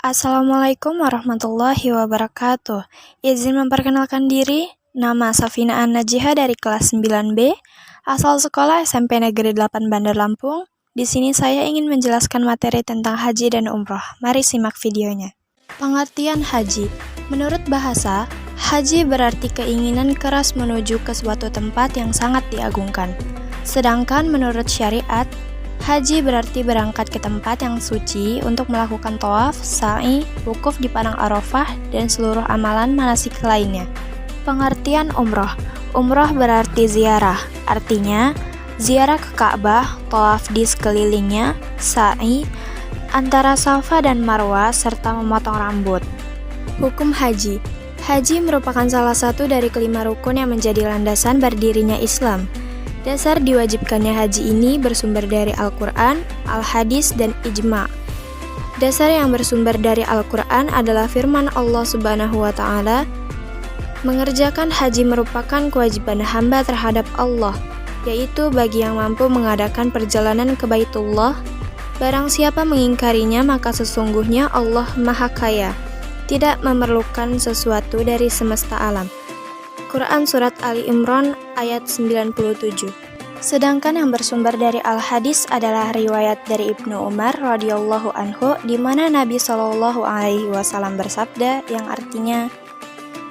Assalamualaikum warahmatullahi wabarakatuh. Izin memperkenalkan diri, nama Safina An-Najihah dari kelas 9B, asal sekolah SMP Negeri 8 Bandar Lampung. Di sini saya ingin menjelaskan materi tentang haji dan umroh. Mari simak videonya. Pengertian haji. Menurut bahasa, haji berarti keinginan keras menuju ke suatu tempat yang sangat diagungkan. Sedangkan menurut syariat, haji berarti berangkat ke tempat yang suci untuk melakukan tawaf, sa'i, wukuf di padang Arafah, dan seluruh amalan manasik lainnya. Pengertian umroh. Umroh berarti ziarah, artinya ziarah ke Ka'bah, tawaf di sekelilingnya, sa'i antara Safa dan Marwah, serta memotong rambut. Hukum haji. Haji merupakan salah satu dari kelima rukun yang menjadi landasan berdirinya Islam. Dasar diwajibkannya haji ini bersumber dari Al-Quran, Al-Hadis, dan Ijma'. Dasar yang bersumber dari Al-Quran adalah firman Allah Subhanahu wa Ta'ala, mengerjakan haji merupakan kewajiban hamba terhadap Allah, yaitu bagi yang mampu mengadakan perjalanan ke Baitullah. Barang siapa mengingkarinya, maka sesungguhnya Allah Maha Kaya, tidak memerlukan sesuatu dari semesta alam. Quran Surat Ali Imran ayat 97. Sedangkan yang bersumber dari Al-Hadis adalah riwayat dari Ibnu Umar radhiyallahu anhu, di mana Nabi Shallallahu alaihi wasallam bersabda yang artinya,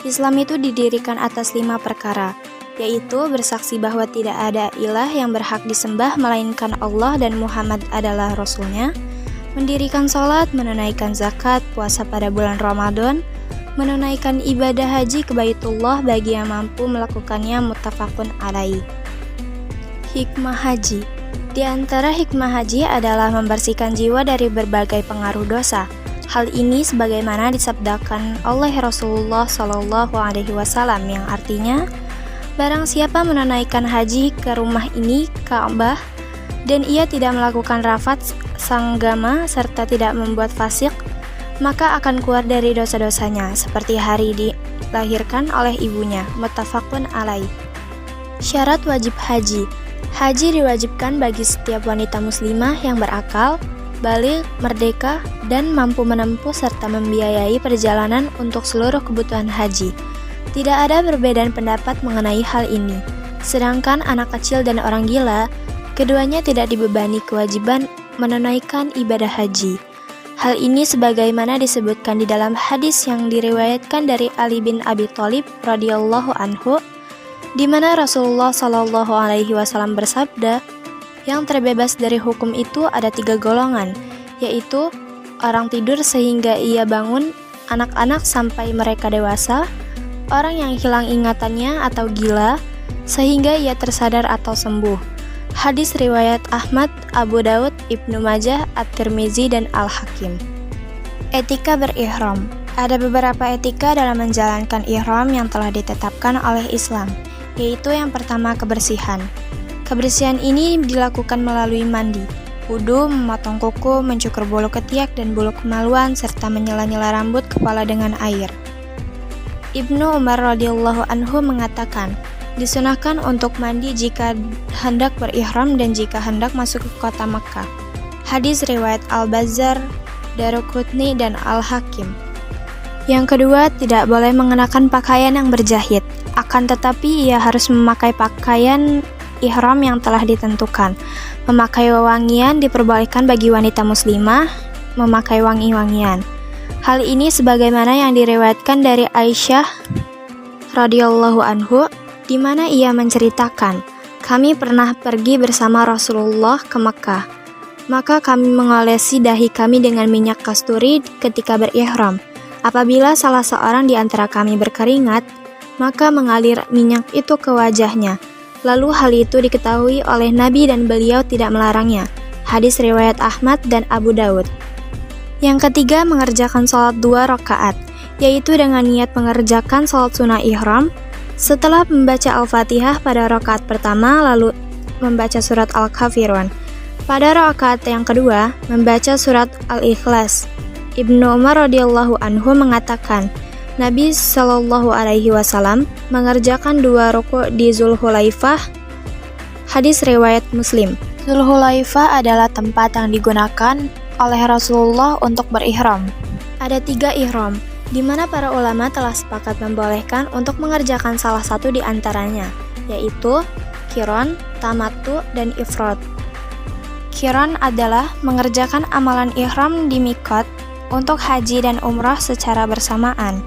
Islam itu didirikan atas 5 perkara, yaitu bersaksi bahwa tidak ada ilah yang berhak disembah melainkan Allah dan Muhammad adalah Rasulnya, mendirikan sholat, menunaikan zakat, puasa pada bulan Ramadan, menunaikan ibadah haji ke Baitullah bagi yang mampu melakukannya, muttafaqun alaih. Hikmah haji. Di antara hikmah haji adalah membersihkan jiwa dari berbagai pengaruh dosa. Hal ini sebagaimana disabdakan oleh Rasulullah Shallallahu alaihi wasallam yang artinya, barang siapa menunaikan haji ke rumah ini, Ka'bah, dan ia tidak melakukan rafath, sanggama, serta tidak membuat fasik, maka akan keluar dari dosa-dosanya, seperti hari dilahirkan oleh ibunya, muttafaqun alaih. Syarat wajib haji. Haji diwajibkan bagi setiap wanita muslimah yang berakal, baligh, merdeka, dan mampu menempuh serta membiayai perjalanan untuk seluruh kebutuhan haji. Tidak ada perbedaan pendapat mengenai hal ini. Sedangkan anak kecil dan orang gila, keduanya tidak dibebani kewajiban menunaikan ibadah haji. Hal ini sebagaimana disebutkan di dalam hadis yang diriwayatkan dari Ali bin Abi Thalib radhiyallahu anhu, di mana Rasulullah Shallallahu alaihi wasallam bersabda, yang terbebas dari hukum itu ada 3 golongan, yaitu orang tidur sehingga ia bangun, anak-anak sampai mereka dewasa, orang yang hilang ingatannya atau gila sehingga ia tersadar atau sembuh. Hadis riwayat Ahmad, Abu Daud, Ibnu Majah, At-Tirmizi, dan Al-Hakim. Etika berihram. Ada beberapa etika dalam menjalankan ihram yang telah ditetapkan oleh Islam, yaitu yang pertama kebersihan. Kebersihan ini dilakukan melalui mandi, wudu, memotong kuku, mencukur bulu ketiak dan bulu kemaluan, serta menyela-nyela rambut kepala dengan air. Ibnu Umar radhiyallahu anhu mengatakan, disunahkan untuk mandi jika hendak berihram dan jika hendak masuk ke kota Makkah. Hadis riwayat Al-Bazzar, Daruqutni, dan Al-Hakim. Yang kedua, tidak boleh mengenakan pakaian yang berjahit. Akan tetapi ia harus memakai pakaian ihram yang telah ditentukan. Memakai wewangian diperbolehkan bagi wanita muslimah memakai wangi-wangian. Hal ini sebagaimana yang diriwayatkan dari Aisyah radhiyallahu anhu, di mana ia menceritakan, kami pernah pergi bersama Rasulullah ke Makkah. Maka kami mengolesi dahi kami dengan minyak kasturi ketika berihram. Apabila salah seorang di antara kami berkeringat, maka mengalir minyak itu ke wajahnya. Lalu hal itu diketahui oleh Nabi dan beliau tidak melarangnya. Hadis riwayat Ahmad dan Abu Daud. Yang ketiga, mengerjakan sholat 2 rakaat, yaitu dengan niat mengerjakan sholat sunnah ihram. Setelah membaca Al-Fatihah pada rakaat pertama, lalu membaca surat Al-Kafirun. Pada rakaat yang kedua, membaca surat Al-Ikhlas. Ibnu Umar radhiyallahu anhu mengatakan, Nabi Shallallahu alaihi wasallam mengerjakan 2 rukuk di Zulhulaifah. Hadis riwayat Muslim. Zulhulaifah adalah tempat yang digunakan oleh Rasulullah untuk berihram. Ada 3 ihram, di mana para ulama telah sepakat membolehkan untuk mengerjakan salah satu di antaranya, yaitu qiron, tamattu, dan ifrad. Qiron adalah mengerjakan amalan ihram di miqat untuk haji dan umrah secara bersamaan.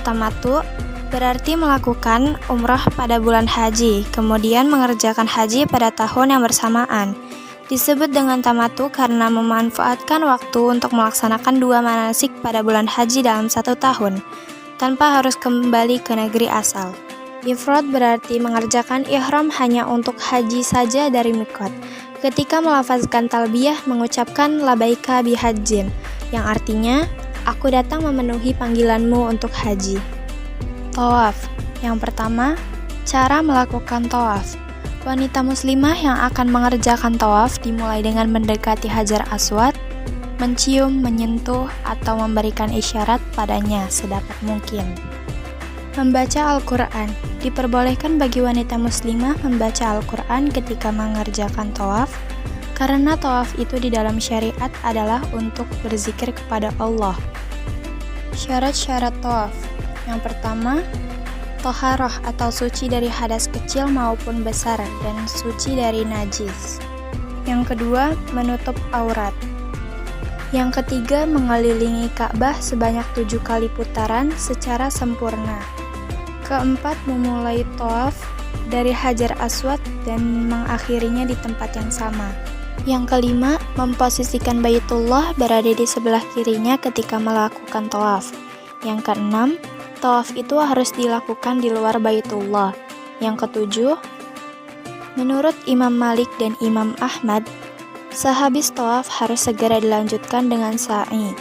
Tamattu berarti melakukan umrah pada bulan haji, kemudian mengerjakan haji pada tahun yang bersamaan. Disebut dengan tamattu karena memanfaatkan waktu untuk melaksanakan 2 manasik pada bulan haji dalam 1 tahun, tanpa harus kembali ke negeri asal. Ifrad berarti mengerjakan ihram hanya untuk haji saja dari miqat. Ketika melafazkan talbiyah mengucapkan labaika bihajjin, yang artinya, aku datang memenuhi panggilanmu untuk haji. Tawaf. Yang pertama, cara melakukan tawaf. Wanita muslimah yang akan mengerjakan tawaf dimulai dengan mendekati Hajar Aswad, mencium, menyentuh, atau memberikan isyarat padanya sedapat mungkin. Membaca Al-Quran. Diperbolehkan bagi wanita muslimah membaca Al-Quran ketika mengerjakan tawaf, karena tawaf itu di dalam syariat adalah untuk berzikir kepada Allah. Syarat-syarat tawaf. Yang pertama, toharoh atau suci dari hadas kecil maupun besar dan suci dari najis. Yang kedua, menutup aurat. Yang ketiga, mengelilingi Ka'bah sebanyak 7 kali putaran secara sempurna. Keempat, memulai tawaf dari Hajar Aswad dan mengakhirinya di tempat yang sama. Yang kelima, memposisikan Baitullah berada di sebelah kirinya ketika melakukan tawaf. Yang keenam, tawaf itu harus dilakukan di luar Baitullah. Yang ketujuh, menurut Imam Malik dan Imam Ahmad, sehabis tawaf harus segera dilanjutkan dengan sa'i.